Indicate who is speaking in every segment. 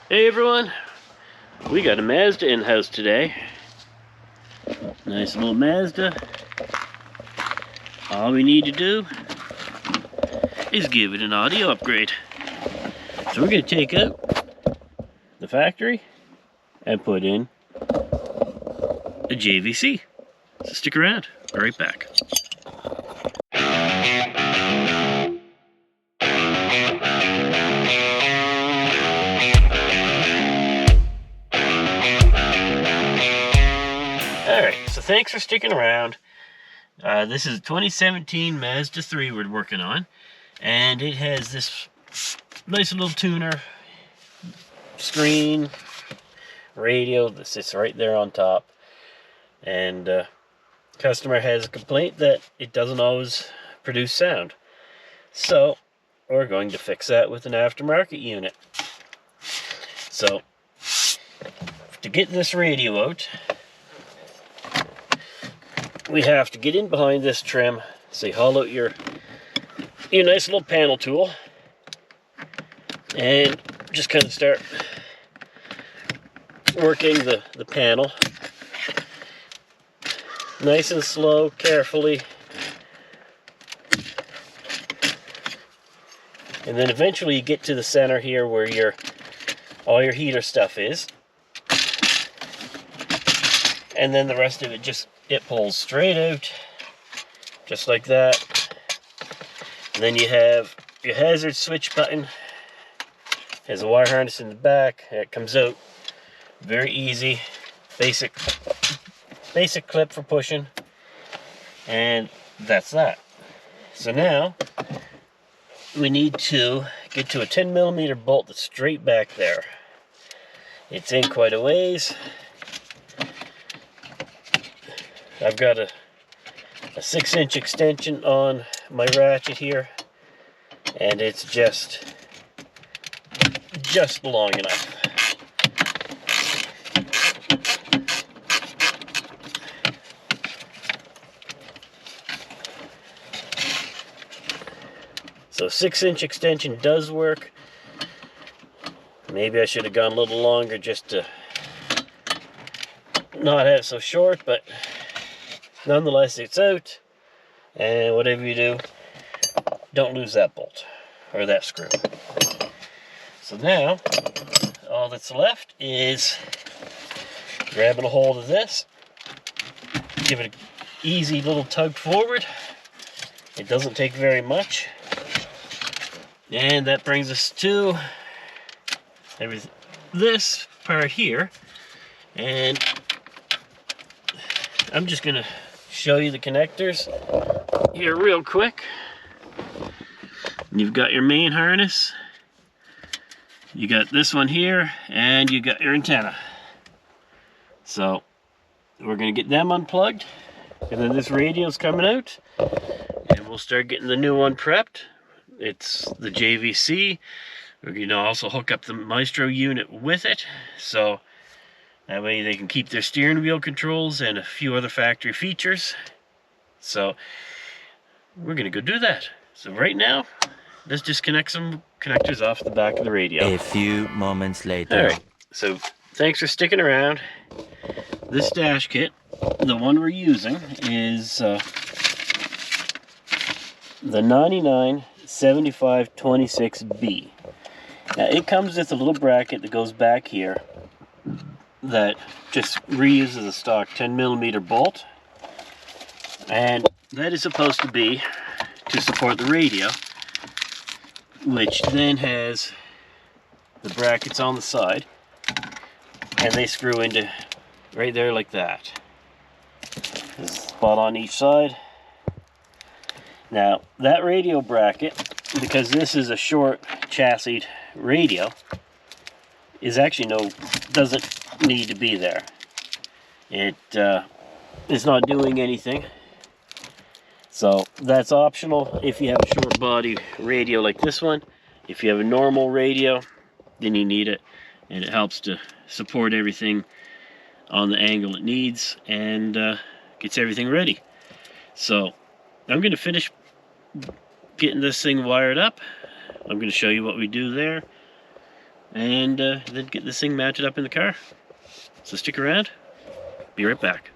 Speaker 1: Hey everyone, we got a Mazda in-house today. Nice little Mazda. All we need to do is give it an audio upgrade. So we're going to take out the factory and put in a JVC. So stick around, I'll be right back. Alright, so thanks for sticking around. This is a 2017 Mazda 3 we're working on, and it has this nice little tuner screen radio that sits right there on top, and customer has a complaint that it doesn't always produce sound, so we're going to fix that with an aftermarket unit. So to get this radio out, we have to get in behind this trim. So you haul out your nice little panel tool and just kind of start working the panel nice and slow, carefully, and then eventually you get to the center here where all your heater stuff is, and then the rest of it it pulls straight out, just like that. And then you have your hazard switch button. Has a wire harness in the back. It comes out very easy. Basic clip for pushing. And that's that. So now we need to get to a 10mm bolt that's straight back there. It's in quite a ways. I've got a 6-inch extension on my ratchet here, and it's just long enough. So 6-inch extension does work. Maybe I should have gone a little longer just to not have it so short, but nonetheless, it's out, and whatever you do, don't lose that bolt, or that screw. So now, all that's left is grabbing a hold of this, give it an easy little tug forward. It doesn't take very much. And that brings us to this part here, and I'm just going to show you the connectors here real quick. You've got your main harness, you got this one here, and you got your antenna. So we're going to get them unplugged, and then this radio's coming out, and we'll start getting the new one prepped. It's the JVC. We're going to also hook up the Maestro unit with it, so that way they can keep their steering wheel controls and a few other factory features. So we're going to go do that. So right now, let's disconnect some connectors off the back of the radio.
Speaker 2: A few moments later.
Speaker 1: Alright, so thanks for sticking around. This dash kit, the one we're using, is the 997526B. Now it comes with a little bracket that goes back here that just reuses a stock 10mm bolt, and that is supposed to be to support the radio, which then has the brackets on the side, and they screw into right there like that. There's a spot on each side. Now that radio bracket, because this is a short chassis radio, is actually doesn't need to be there. It is not doing anything, so that's optional if you have a short body radio like this one. If you have a normal radio, then you need it, and it helps to support everything on the angle it needs, and gets everything ready. So I'm going to finish getting this thing wired up. I'm going to show you what we do there, and then get this thing mounted up in the car. So stick around, be right back.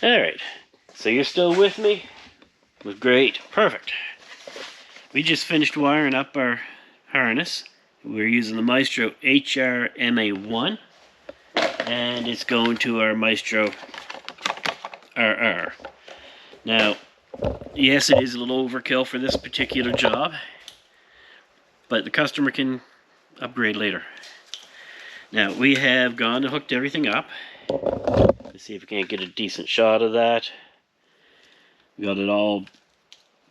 Speaker 1: Alright, so you're still with me? Well, great, perfect. We just finished wiring up our harness. We're using the Maestro HRMA1, and it's going to our Maestro RR. Now, yes, it is a little overkill for this particular job, but the customer can upgrade later. Now, we have gone and hooked everything up. Let's see if we can't get a decent shot of that. We got it all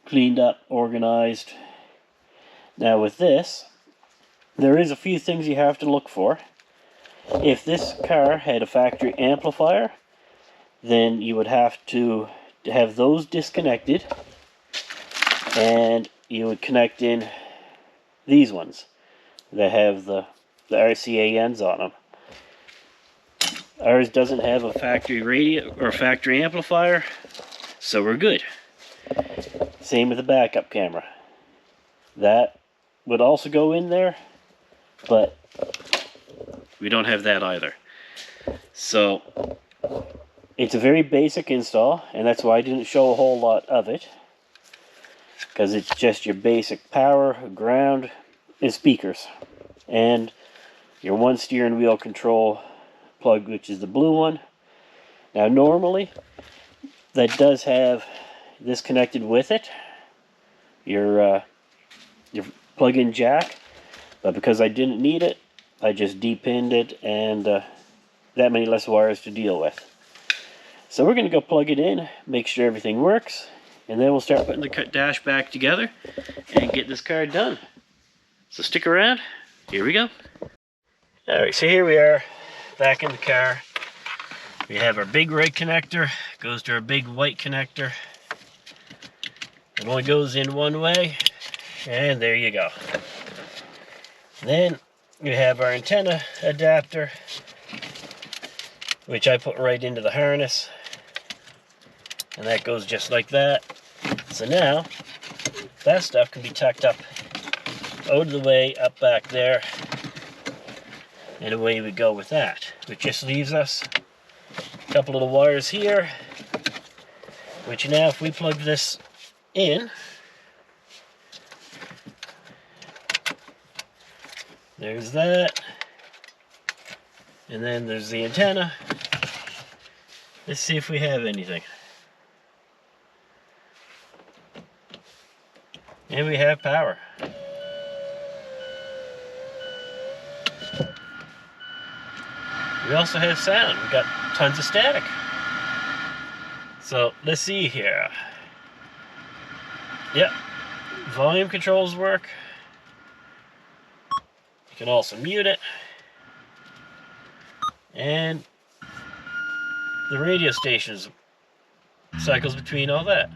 Speaker 1: cleaned up, organized. Now with this, there is a few things you have to look for. If this car had a factory amplifier, then you would have to have those disconnected, and you would connect in these ones that have the RCANs on them. Ours doesn't have a factory radio or factory amplifier, so we're good. Same with the backup camera. That would also go in there, but we don't have that either. So it's a very basic install, and that's why I didn't show a whole lot of it, because it's just your basic power, ground, and speakers, and your one steering wheel control plug, which is the blue one. Now normally that does have this connected with it, your plug-in jack, but because I didn't need it, I just depinned it, and that many less wires to deal with. So we're going to go plug it in, make sure everything works, and then we'll start putting the dash back together and get this car done. So stick around, here we go. Alright, so here we are, back in the car. We have our big red connector, goes to our big white connector. It only goes in one way, and there you go. Then we have our antenna adapter, which I put right into the harness, and that goes just like that. So now that stuff can be tucked up out of the way, up back there, and away we go with that, which just leaves us a couple little wires here, which now if we plug this in, there's that, and then there's the antenna. Let's see if we have anything. And we have power. We also have sound. We got tons of static. So let's see here. Yep, volume controls work. You can also mute it. And the radio stations cycles between all that.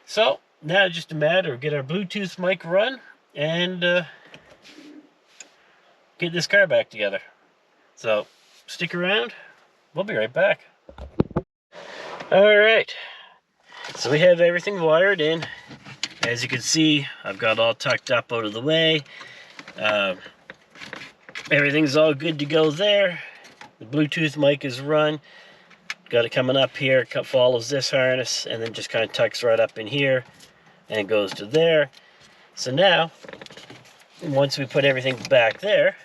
Speaker 1: So now it's just a matter of get our Bluetooth mic run and get this car back together. So stick around, we'll be right back. Alright, so we have everything wired in. As you can see, I've got it all tucked up out of the way. Everything's all good to go there. The Bluetooth mic is run. Got it coming up here, follows this harness, and then just kind of tucks right up in here and goes to there. So now, once we put everything back there,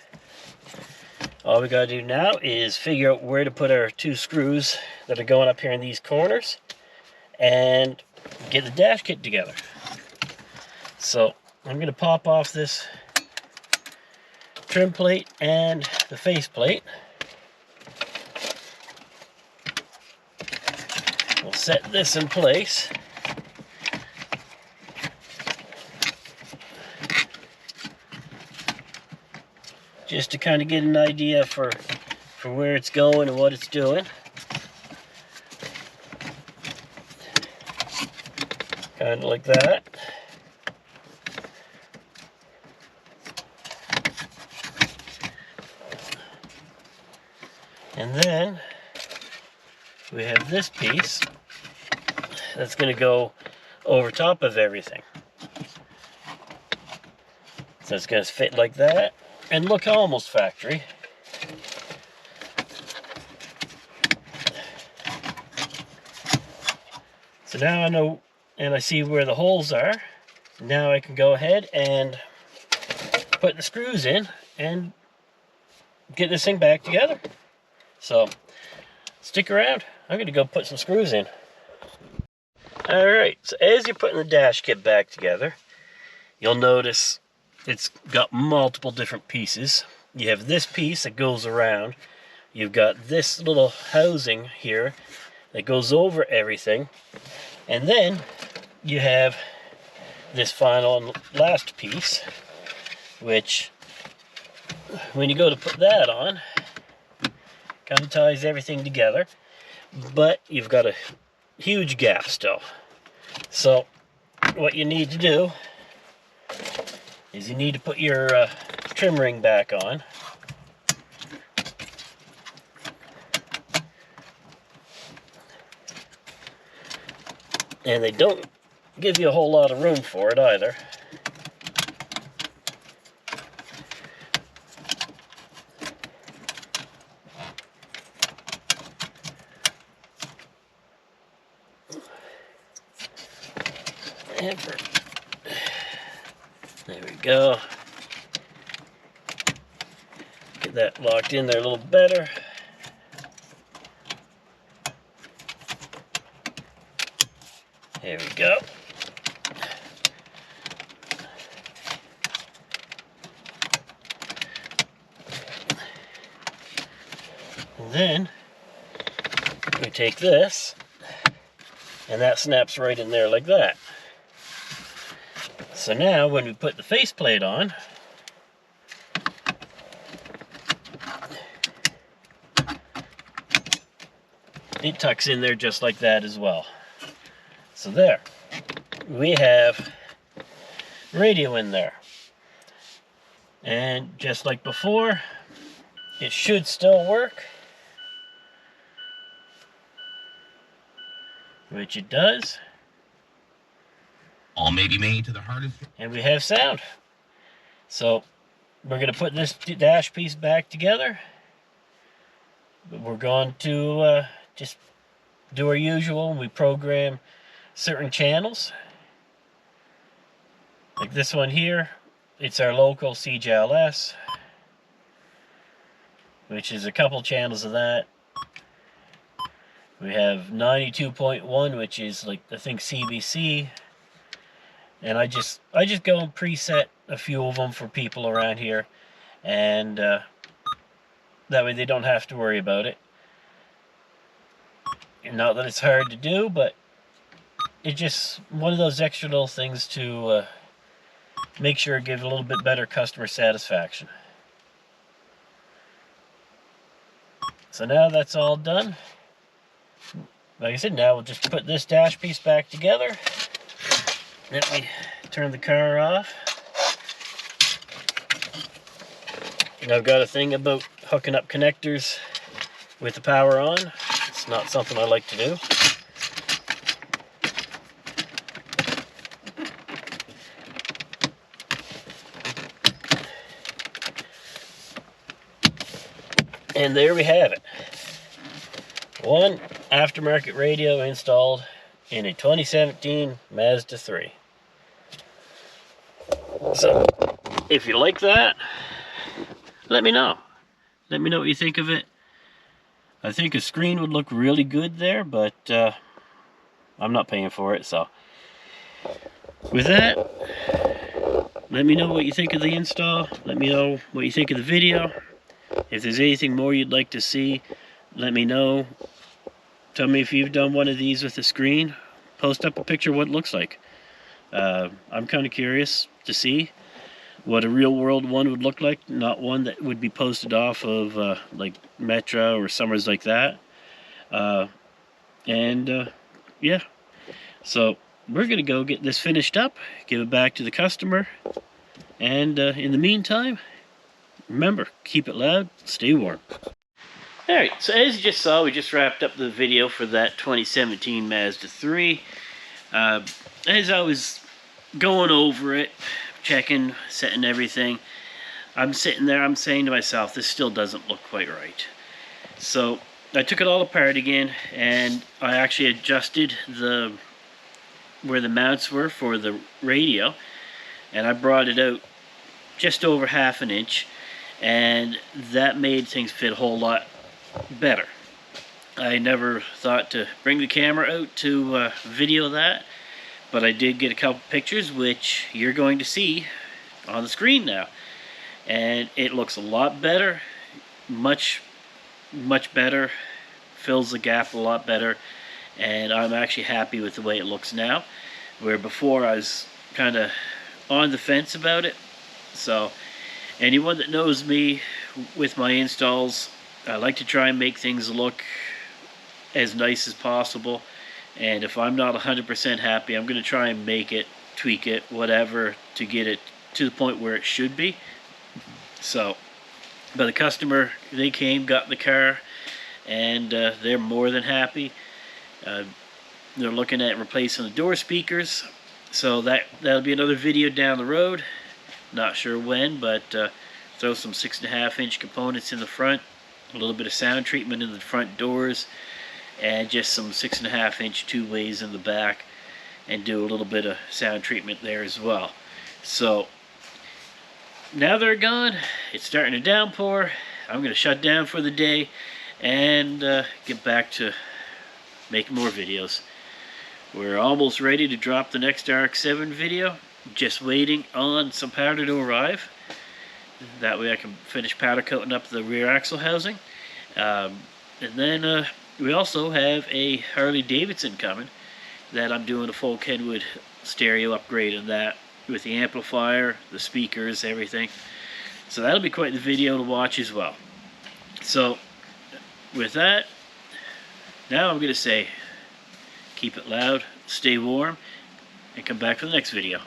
Speaker 1: all we gotta do now is figure out where to put our two screws that are going up here in these corners and get the dash kit together. So I'm gonna pop off this trim plate and the face plate. We'll set this in place. Just to kind of get an idea for where it's going and what it's doing. Kind of like that. And then we have this piece that's going to go over top of everything. So it's going to fit like that and look almost factory. So now I know, and I see where the holes are. Now I can go ahead and put the screws in and get this thing back together. So stick around. I'm going to go put some screws in. Alright, so as you're putting the dash kit back together, you'll notice it's got multiple different pieces. You have this piece that goes around. You've got this little housing here that goes over everything. And then you have this final and last piece, which when you go to put that on, kind of ties everything together. But you've got a huge gap still. So what you need to do is you need to put your trim ring back on. And they don't give you a whole lot of room for it either. There we go. Get that locked in there a little better. There we go. And then we take this, and that snaps right in there like that. So now when we put the faceplate on, it tucks in there just like that as well. So there, we have radio in there. And just like before, it should still work, which it does.
Speaker 3: All may be made to the hardest.
Speaker 1: And we have sound. So we're going to put this dash piece back together. But we're going to just do our usual. We program certain channels. Like this one here, it's our local CJLS, which is a couple channels of that. We have 92.1, which is like, I think, CBC. And I just go and preset a few of them for people around here, and that way they don't have to worry about it. And not that it's hard to do, but it's just one of those extra little things to make sure it gives a little bit better customer satisfaction. So now that's all done. Like I said, now we'll just put this dash piece back together. Let me turn the car off. And I've got a thing about hooking up connectors with the power on. It's not something I like to do. And there we have it. One aftermarket radio installed in a 2017 Mazda 3. So, if you like that, let me know. Let me know what you think of it. I think a screen would look really good there, but I'm not paying for it, so. With that, let me know what you think of the install. Let me know what you think of the video. If there's anything more you'd like to see, let me know. Tell me if you've done one of these with a screen. Post up a picture of what it looks like. I'm kind of curious to see what a real world one would look like, not one that would be posted off of like Metra or somewhere like that. Yeah, so we're gonna go get this finished up, give it back to the customer, and in the meantime, remember, keep it loud, stay warm. Alright, so as you just saw, we just wrapped up the video for that 2017 Mazda 3. As I was going over it, checking, setting everything. I'm sitting there, I'm saying to myself, this still doesn't look quite right. So I took it all apart again, and I actually adjusted where the mounts were for the radio, and I brought it out just over 1/2 inch, and that made things fit a whole lot better. I never thought to bring the camera out to video that, but I did get a couple pictures which you're going to see on the screen now, and it looks a lot better, much better, fills the gap a lot better, and I'm actually happy with the way it looks now, where before I was kind of on the fence about it. So anyone that knows me with my installs, I like to try and make things look as nice as possible, and if I'm not 100% happy, I'm going to try and make it, tweak it, whatever, to get it to the point where it should be. So, but the customer, they came, got in the car, and they're more than happy. They're looking at replacing the door speakers, so that'll be another video down the road. Not sure when, but throw some 6.5 inch components in the front, a little bit of sound treatment in the front doors, and just some 6.5 inch two-ways in the back, and do a little bit of sound treatment there as well. So now they're gone, it's starting to downpour. I'm going to shut down for the day and get back to making more videos. We're almost ready to drop the next RX-7 video. Just waiting on some powder to arrive. That way I can finish powder coating up the rear axle housing. And then we also have a Harley Davidson coming that I'm doing a full Kenwood stereo upgrade in that, with the amplifier, the speakers, everything. So that'll be quite the video to watch as well. So with that, now I'm going to say, keep it loud, stay warm, and come back for the next video.